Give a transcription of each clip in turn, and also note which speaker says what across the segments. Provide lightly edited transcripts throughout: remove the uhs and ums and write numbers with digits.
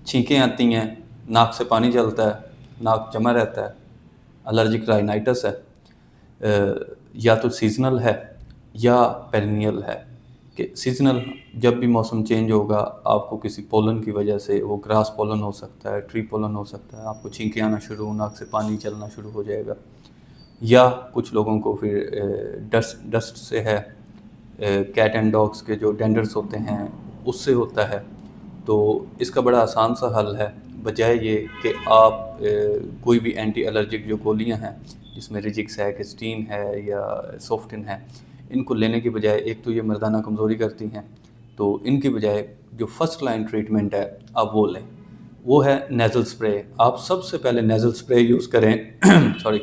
Speaker 1: छींकें आती हैं, नाक से पानी चलता है, नाक जमा रहता है, एलर्जिक राइनाइटिस है, या तो सीजनल है या पेरिनियल है। कि सीजनल जब भी मौसम चेंज होगा आपको किसी पोलन की वजह से, वो ग्रास पोलन हो सकता है, ट्री पोलन हो सकता है, आपको छींकें आना शुरू, नाक से पानी चलना शुरू हो जाएगा। या कुछ लोगों को फिर डस्ट से है, कैट एंड डॉग्स के जो डेंडर्स होते हैं उससे होता है। तो इसका बड़ा आसान सा हल है, बजाय ये कि आप कोई भी एंटी एलर्जिक जो गोलियां हैं जिसमें रिजिक्स है, किस्टीन है या सोफ्टिन है, इनको लेने की बजाय, एक तो ये मर्दाना कमज़ोरी करती हैं, तो इनकी बजाय जो फर्स्ट लाइन ट्रीटमेंट है आप वो लें, वो है नेज़ल स्प्रे। आप सबसे पहले नेज़ल स्प्रे यूज़ करें सॉरी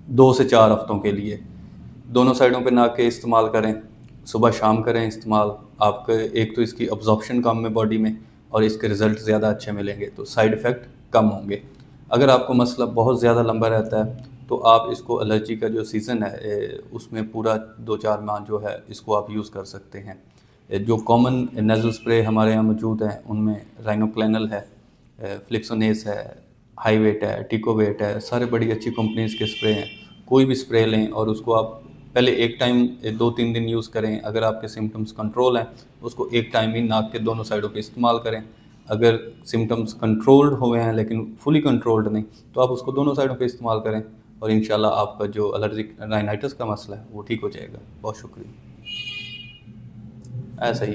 Speaker 1: 2 से 4 हफ्तों के लिए, दोनों साइडों पे नाक के इस्तेमाल करें, सुबह शाम करें इस्तेमाल। आपके एक तो इसकी अब्जॉर्प्शन कम है बॉडी में, और इसके रिज़ल्ट ज़्यादा अच्छे मिलेंगे, तो साइड इफ़ेक्ट कम होंगे। अगर आपको मसला बहुत ज़्यादा लंबा रहता है तो आप इसको एलर्जी का जो सीज़न है उसमें पूरा 2-4 माह जो है इसको आप यूज़ कर सकते हैं। जो कॉमन नेज़ल स्प्रे हमारे यहाँ मौजूद हैं उनमें राइनोक्लेनल है, फ्लिक्सोनेस है, हाईवेट है, टिकोवेट है, सारे बड़ी अच्छी कंपनीज़ के स्प्रे हैं। कोई भी स्प्रे लें और उसको आप पहले एक टाइम 2-3 दिन यूज़ करें। अगर आपके सिम्टम्स कंट्रोल हैं उसको एक टाइम ही नाक के दोनों साइडों पे इस्तेमाल करें। अगर सिम्टम्स कंट्रोल्ड हुए हैं लेकिन फुली कंट्रोल्ड नहीं, तो आप उसको दोनों साइडों पे इस्तेमाल करें और इंशाल्लाह आपका जो एलर्जिक राइनाइटिस का मसला है वो ठीक हो जाएगा। बहुत शुक्रिया। ऐसा ही